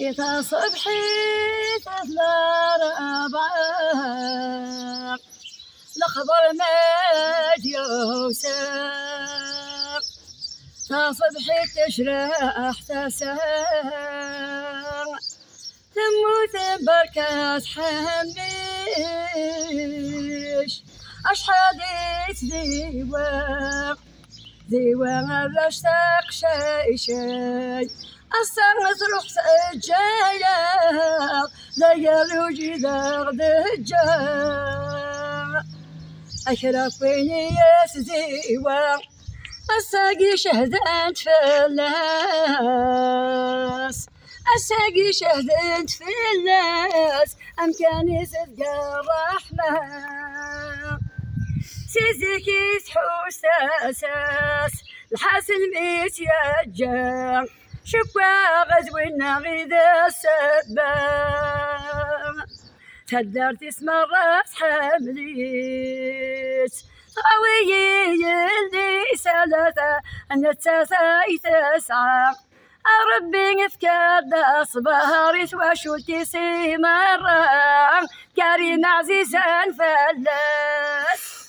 إذا صبحي تثلى ربع الخبر ما يوسف تصبحي تشرح تسار تموت بركات حميش أشحاديت ديوان رشتاق شي أستغرس روح سجايا ليالي وجدار دجار أشرفيني يا سزيوان أساقي شهدت فلاس أساقي شهدت فلاس أمكاني صدق الرحمة سيزيكي تحوس أساس الحسن ميت يجا شكوى غزونا غيدا السبام تدرت اسم الراس حمليت قوي اللي ثلاثة أن التساي تسعى ربي نفكاد أصباري وشوتي سي مرة كريم عزيز فلاس